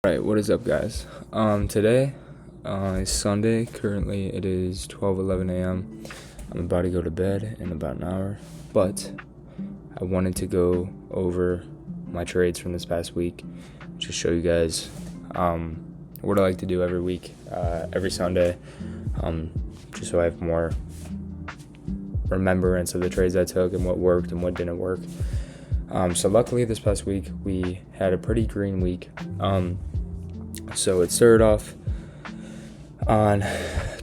Alright, what is up, guys? Today is Sunday. Currently it is 12:11 a.m. I'm about to go to bed in about an hour, but I wanted to go over my trades from this past week, just show you guys what I like to do every week, every Sunday, just so I have more remembrance of the trades I took and what worked and what didn't work. So luckily this past week we had a pretty green week. So it started off on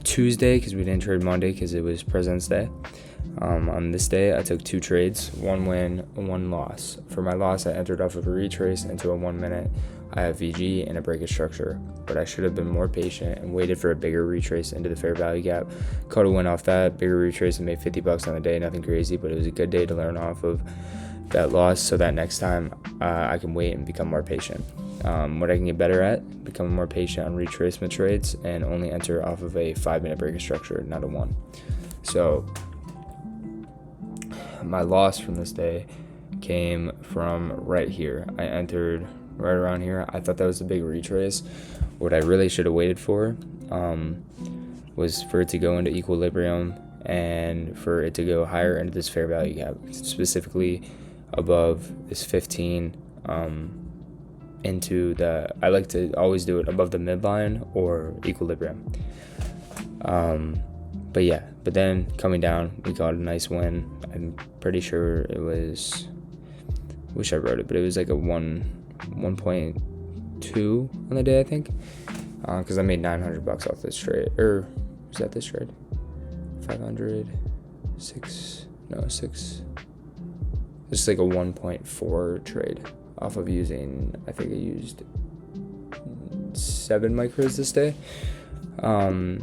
Tuesday because we didn't trade Monday because it was President's Day. On this day I took two trades, one win, one loss. For my loss I entered off of a retrace into a 1 minute IFVG and a breakage structure, but I should have been more patient and waited for a bigger retrace into the fair value gap. Caught a win off that bigger retrace and made $50 on the day. Nothing crazy, but it was a good day to learn off of that loss so that next time I can wait and become more patient. What I can get better at, becoming more patient on retracement trades and only enter off of a 5-minute breaker structure, not a 1. So my loss from this day came from right here. I entered right around here. I thought that was a big retrace. What I really should have waited for was for it to go into equilibrium and for it to go higher into this fair value gap, specifically above this 15 into the, I like to always do it above the midline or equilibrium. But then coming down, we got a nice win. I'm pretty sure it was, wish I wrote it, but it was like a 1.2 on the day, I think, because I made $900 off this trade. Or was that this trade? 500, 6. It's like a 1.4 trade off of using, I think I used 7 micros this day. But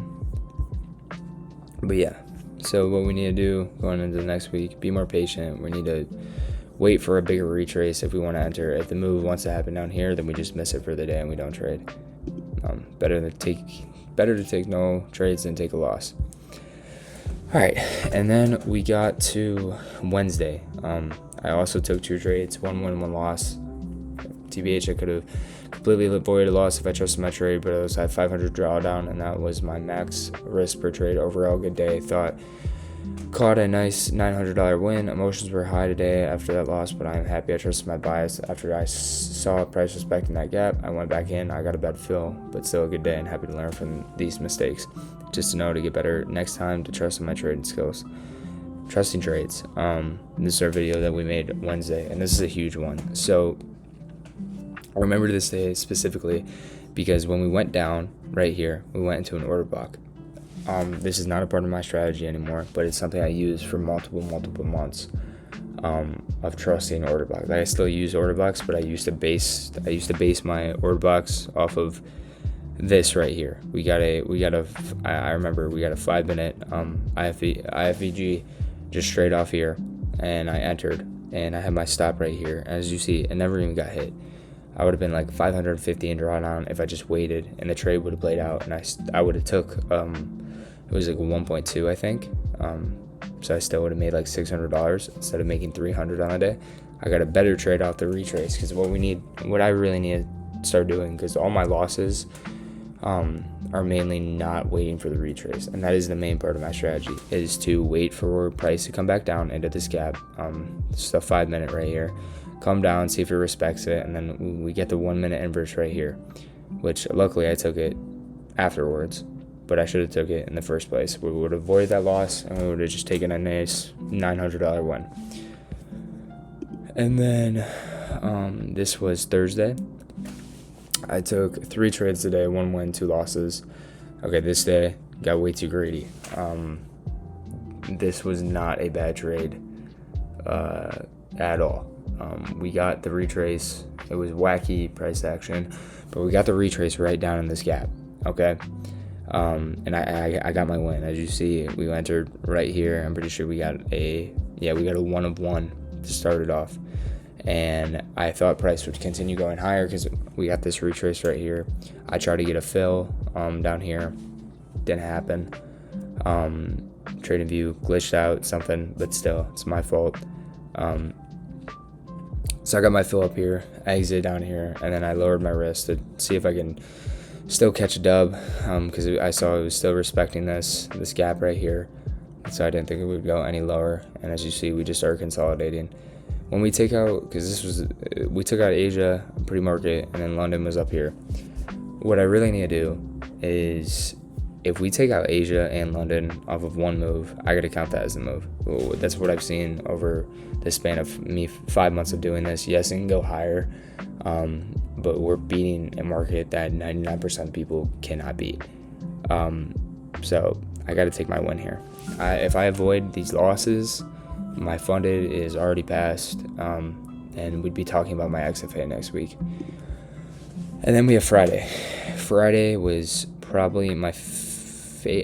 yeah, so what we need to do going into the next week, be more patient. We need to wait for a bigger retrace if we want to enter. If the move wants to happen down here, then we just miss it for the day and we don't trade. Better to take no trades than take a loss. All right, and then we got to Wednesday. I also took 2 trades, 1 win, 1 loss. TBH, I could have completely avoided a loss if I trusted my trade, but I also had 500 drawdown, and that was my max risk per trade. Overall, good day. Caught a nice $900 win. Emotions were high today after that loss, but I'm happy I trusted my bias. After I saw price respecting that gap, I went back in. I got a bad fill, but still a good day and happy to learn from these mistakes. Just to know to get better next time, to trust in my trading skills. Trusting trades. This is our video that we made Wednesday, and this is a huge one. So I remember this day specifically because when we went down right here, we went into an order block. This is not a part of my strategy anymore, but it's something I use for multiple months of trusting order blocks. Like I still use order blocks, but I used to base my order blocks off of this right here. I remember we got a 5-minute IFVG just straight off here, and I entered, and I had my stop right here. As you see, it never even got hit. I would have been like 550 in drawdown if I just waited, and the trade would have played out, and I would have took it was like a 1.2, I think. So I still would have made like $600 instead of making $300 on a day. I got a better trade off the retrace because what I really need to start doing, because all my losses are mainly not waiting for the retrace, and that is the main part of my strategy, is to wait for price to come back down into this gap. Just a 5-minute right here, come down, see if it respects it, and then we get the 1-minute inverse right here, which luckily I took it afterwards, but I should have took it in the first place. We would avoid that loss, and we would have just taken a nice $900 win. And then this was Thursday. I took 3 trades today, 1 win, 2 losses. Okay, this day got way too greedy. This was not a bad trade at all. We got the retrace. It was wacky price action, but we got the retrace right down in this gap. Okay, and I got my win. As you see, we entered right here. I'm pretty sure we got a 1 of 1 to start it off. And I thought price would continue going higher because we got this retrace right here. I tried to get a fill down here, didn't happen. Trading view glitched out something, but still, it's my fault. So I got my fill up here, I exited down here, and then I lowered my risk to see if I can still catch a dub, because I saw it was still respecting this gap right here. So I didn't think it would go any lower. And as you see, we just started consolidating. When we take out, because we took out Asia, pre-market, and then London was up here. What I really need to do is, if we take out Asia and London off of one move, I gotta count that as a move. That's what I've seen over the span of me 5 months of doing this. Yes, it can go higher, but we're beating a market that 99% of people cannot beat. So I gotta take my win here. If I avoid these losses, my funded is already passed, and we'd be talking about my XFA next week. And then we have Friday. Friday was probably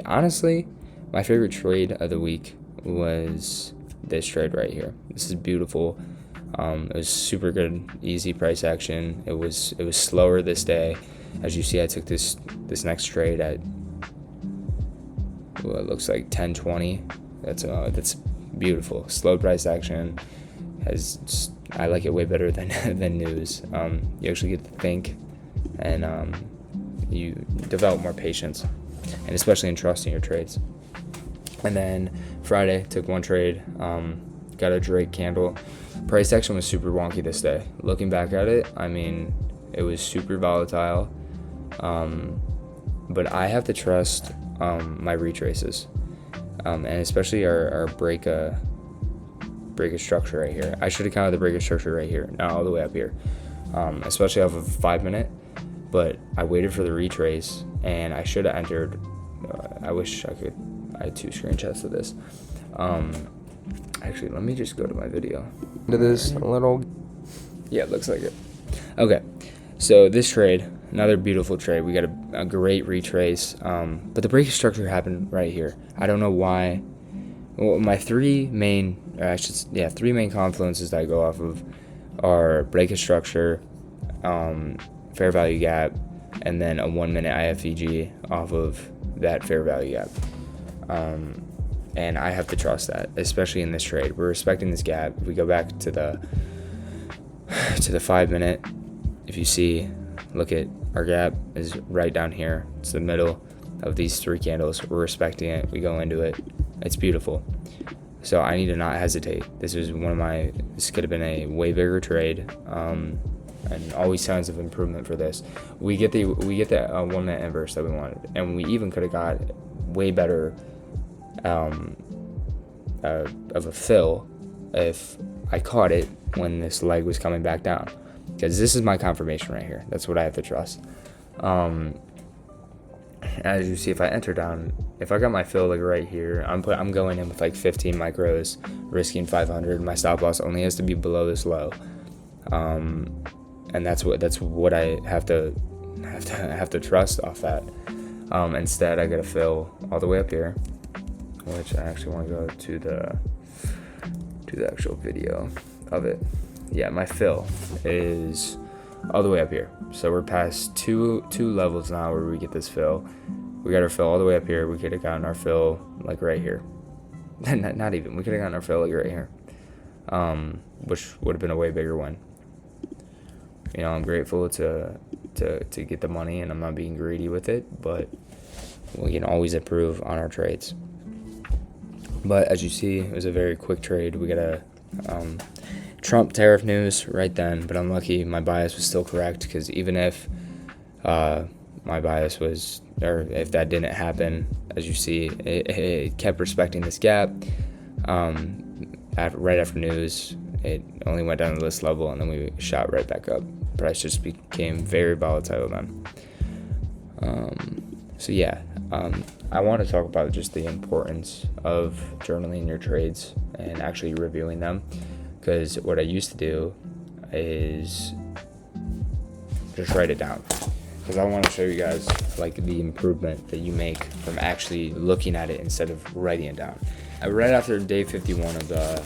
honestly, my favorite trade of the week was this trade right here. This is beautiful. It was super good, easy price action. It was slower this day. As you see, I took this next trade at it looks like 10:20. That's beautiful. Slow price action. I like it way better than news. You actually get to think, and you develop more patience, and especially in trusting your trades. And then Friday, took one trade, got a Drake candle. Price action was super wonky this day. Looking back at it, I mean, it was super volatile, but I have to trust my retraces, and especially our break a structure right here. I should have counted the break a structure right here, not all the way up here, especially off of 5 minute. But I waited for the retrace, and I should have entered. I wish I could. I had 2 screenshots of this. Actually, let me just go to my video. To this little. Yeah, it looks like it. Okay, so this trade, another beautiful trade. We got a great retrace, but the break structure happened right here. I don't know why. Well, my three main confluences that I go off of are break structure, fair value gap, and then a 1 minute IFEG off of that fair value gap. And I have to trust that, especially in this trade. We're respecting this gap. If we go back to the 5 minute, if you see, look at our gap is right down here. It's the middle of these 3 candles. We're respecting it. We go into it. It's beautiful. So I need to not hesitate. This could have been a way bigger trade. And always signs of improvement for this. We get the 1 minute inverse that we wanted, and we even could have got way better of a fill if I caught it when this leg was coming back down, because this is my confirmation right here. That's what I have to trust. As you see, if I enter down, if I got my fill like right here, I'm going in with like 15 micros, risking 500. My stop loss only has to be below this low. And that's what I have to trust off that. Instead, I got to fill all the way up here, which I actually want to go to the actual video of it. Yeah, my fill is all the way up here. So we're past two levels now where we get this fill. We got our fill all the way up here. We could have gotten our fill like right here. Not even. We could have gotten our fill like right here, which would have been a way bigger one. You know, I'm grateful to get the money, and I'm not being greedy with it, but we can always improve on our trades. But as you see, it was a very quick trade. We got a Trump tariff news right then, but I'm lucky my bias was still correct, because even if my bias was, or if that didn't happen, as you see, it kept respecting this gap. Right after news, it only went down to this level, and then we shot right back up. Price just became very volatile then. So yeah, I want to talk about just the importance of journaling your trades and actually reviewing them, because what I used to do is just write it down, because I want to show you guys like the improvement that you make from actually looking at it instead of writing it down. Right after day 51 of the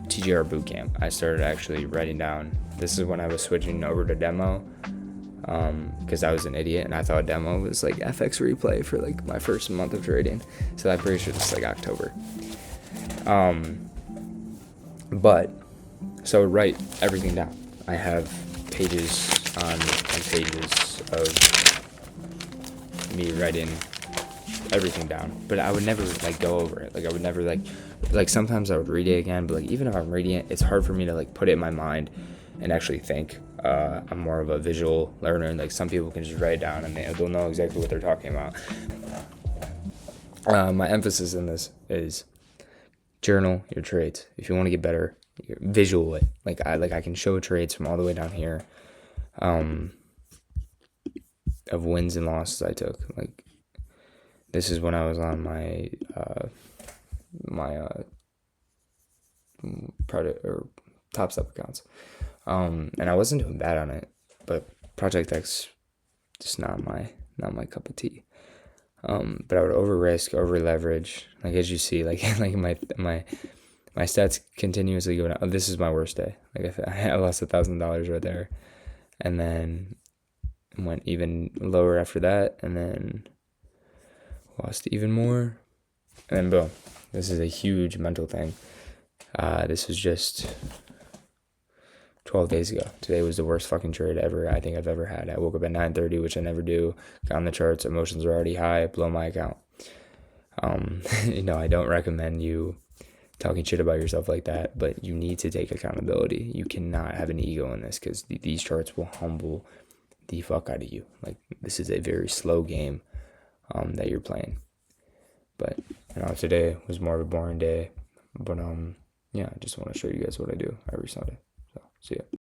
TGR bootcamp, I started actually writing down. This is when I was switching over to demo, because I was an idiot and I thought demo was like FX replay for like my first month of trading. So I'm pretty sure it's like October. But So I would write everything down. I have pages on pages of me writing everything down, but I would never like go over it. Like I would never like sometimes I would read it again, but like even if I'm reading it, it's hard for me to like put it in my mind and actually think. I'm more of a visual learner, and like some people can just write it down and they'll know exactly what they're talking about. My emphasis in this is journal your trades. If you want to get better, visual it. I can show trades from all the way down here, of wins and losses I took. Like this is when I was on my product or Top Step accounts, and I wasn't doing bad on it, but Project X just not my cup of tea. But I would over risk, over leverage. Like as you see, like my stats continuously go down. Oh, this is my worst day. Like I lost $1,000 right there, and then went even lower after that, and then lost even more, and then boom. This is a huge mental thing. This was just 12 days ago. Today was the worst fucking trade ever I think I've ever had. I woke up at 9:30, which I never do. Got on the charts. Emotions are already high. Blow my account. I don't recommend you talking shit about yourself like that, but you need to take accountability. You cannot have an ego in this because these charts will humble the fuck out of you. Like this is a very slow game that you're playing. But today was more of a boring day. But I just want to show you guys what I do every Sunday. So see ya.